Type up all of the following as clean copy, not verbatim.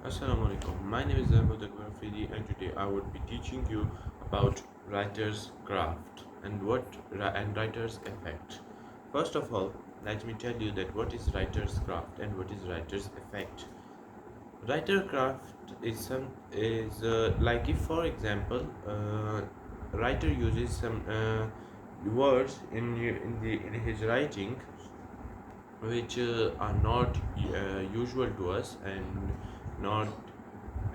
Assalamualaikum. My name is Zahmud and today I would be teaching you about writer's craft and writer's effect. First of all, let me tell you that what is writer's craft and what is writer's effect. Writer craft is like if, for example, writer uses some words in his writing which are not usual to us not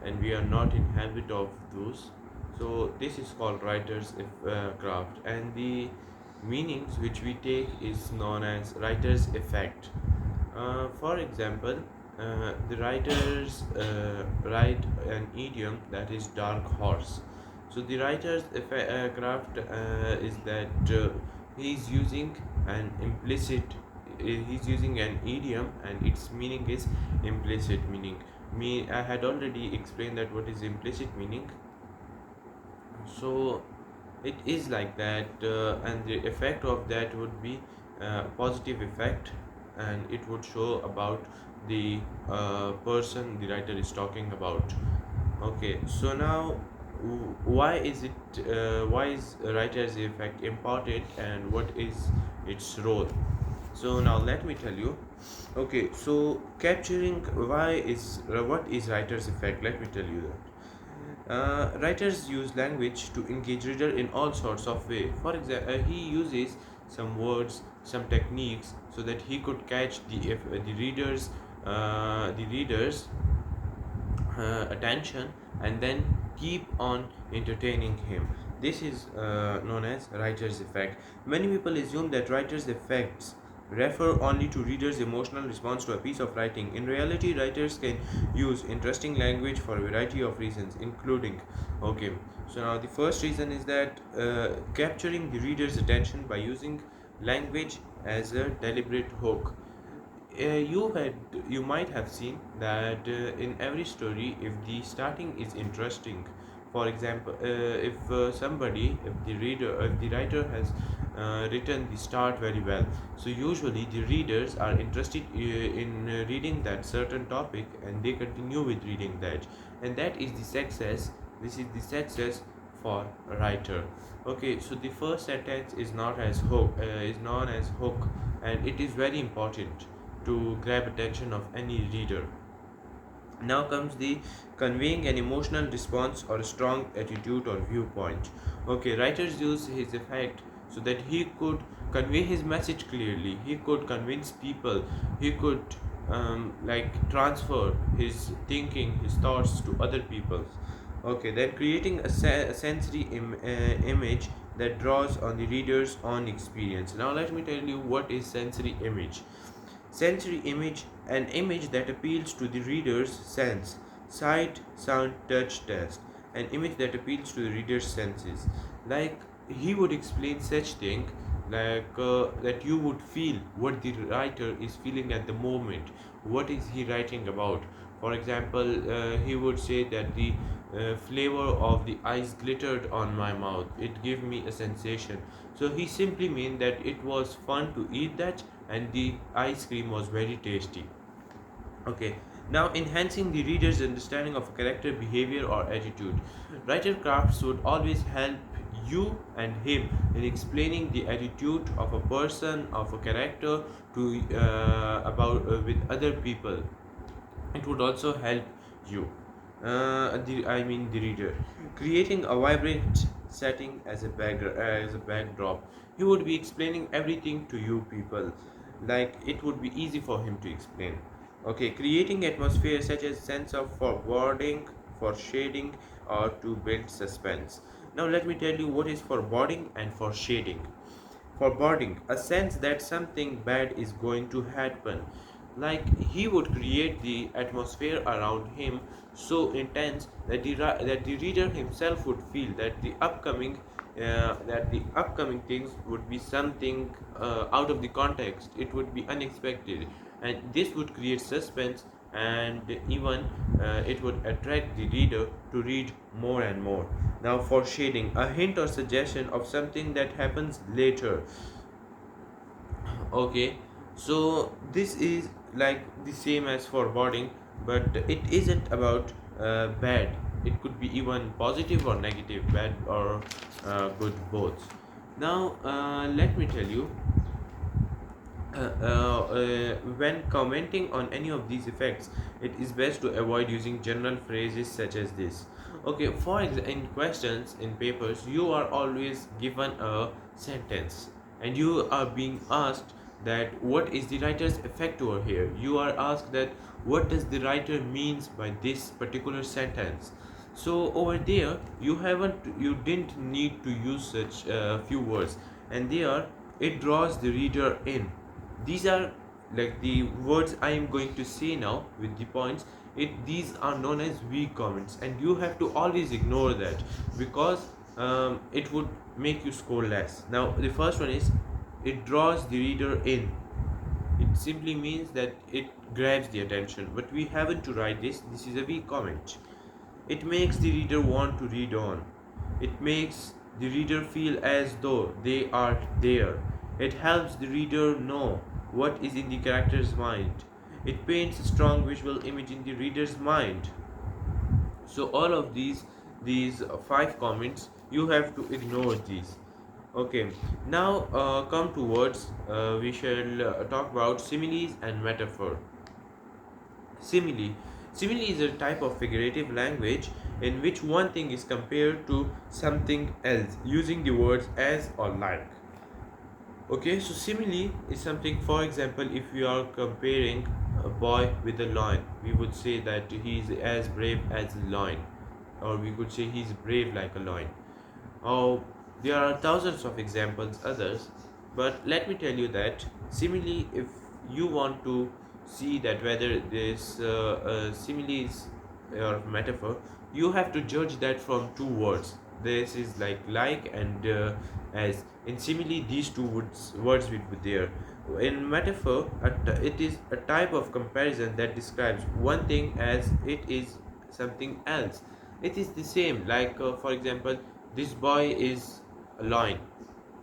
and we are not in habit of those. So this is called writer's craft, and the meanings which we take is known as writer's effect. For example, the writers write an idiom that is dark horse. So the craft is that he is using an implicit he's using an idiom and its meaning is implicit meaning. I had already explained that what is implicit meaning. So it is like that, and the effect of that would be positive effect, and it would show about the person the writer is talking about. Okay, so now why is writer's effect important and what is its role? So now let me tell you. Okay, so capturing what is writer's effect? Let me tell you that. Writers use language to engage reader in all sorts of way. For example, he uses some words, some techniques, so that he could catch the readers attention and then keep on entertaining him. This is known as writer's effect. Many people assume that writer's effects refer only to readers' emotional response to a piece of writing. In reality, writers can use interesting language for a variety of reasons, including, okay, so now the first reason is that capturing the reader's attention by using language as a deliberate hook. You might have seen that in every story, if the starting is interesting, for example, if the writer has written the start very well, so usually the readers are interested in reading that certain topic and they continue with reading that, and that is the success. This is the success for a writer. Okay, so the first sentence is not as hook is known as hook, and it is very important to grab attention of any reader. Now comes the conveying an emotional response or a strong attitude or viewpoint. Okay, writers use his effect so that he could convey his message clearly. He could convince people. He could transfer his thinking, his thoughts to other people. Okay, then creating a sensory image that draws on the reader's own experience. Now let me tell you what is sensory image. Sensory image, an image that appeals to the reader's sense, sight, sound, touch, taste. An image that appeals to the reader's senses. Like he would explain such thing that you would feel what the writer is feeling at the moment. What is he writing about? For example, he would say that the flavor of the ice glittered on my mouth. It gave me a sensation. So he simply meant that it was fun to eat that and the ice cream was very tasty. Okay, now enhancing the reader's understanding of a character, behavior, or attitude. Writer crafts would always help you and him in explaining the attitude of a person, of a character to about with other people. It would also help you, the reader, creating a vibrant setting as a backdrop. He would be explaining everything to you people, like it would be easy for him to explain. Okay, creating atmosphere such as sense of foreboding, foreshading, or to build suspense. Now let me tell you what is foreboding and foreshading. Foreboding, a sense that something bad is going to happen. Like he would create the atmosphere around him so intense that the reader himself would feel that the upcoming things would be something out of the context. It would be unexpected, and this would create suspense, and even it would attract the reader to read more and more. Now, foreshadowing, a hint or suggestion of something that happens later. Okay, so this is like the same as foreboding, but it isn't about bad. It could be even positive or negative, bad or good, both. Now let me tell you, when commenting on any of these effects, it is best to avoid using general phrases such as this. Okay, in questions in papers, you are always given a sentence and you are being asked that what is the writer's effect over here. You are asked that what does the writer means by this particular sentence. So over there, you didn't need to use such few words, and there it draws the reader in. These are like the words I am going to say now with the points. These are known as weak comments, and you have to always ignore that, because it would make you score less. Now the first one is, it draws the reader in. It simply means that it grabs the attention, but we haven't to write this. This is a weak comment. It makes the reader want to read on. It makes the reader feel as though they are there. It helps the reader know what is in the character's mind. It paints a strong visual image in the reader's mind. So all of these five comments, you have to ignore these. Okay, now come to words. We shall talk about similes and metaphor. Simile. Simile is a type of figurative language in which one thing is compared to something else using the words as or like. Okay, so simile is something, for example, if we are comparing a boy with a lion, we would say that he is as brave as a lion, or we could say he's brave like a lion. Oh, there are thousands of examples, others, but let me tell you that simile, if you want to see that whether this simile is or metaphor, you have to judge that from two words. This is like and as. In simile, these two words will be there. In metaphor, it is a type of comparison that describes one thing as it is something else. It is the same, like for example, this boy is a lion.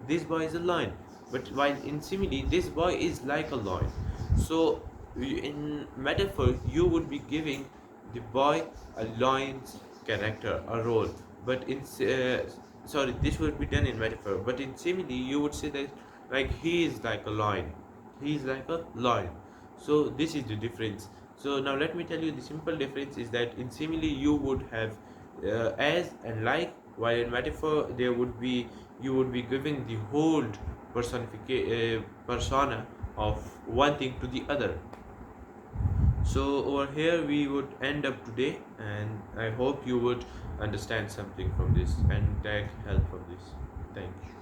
This boy is a lion. But while in simile, this boy is like a lion. So in metaphor, you would be giving the boy a lion's character, a role. But in sorry, this would be done in metaphor. But in simile, you would say that like he is like a lion. He is like a lion. So this is the difference. So now let me tell you, the simple difference is that in simile you would have as and like, while in metaphor there would be, you would be giving the whole persona of one thing to the other. So over here we would end up today, and I hope you would understand something from this and take help from this. Thank you.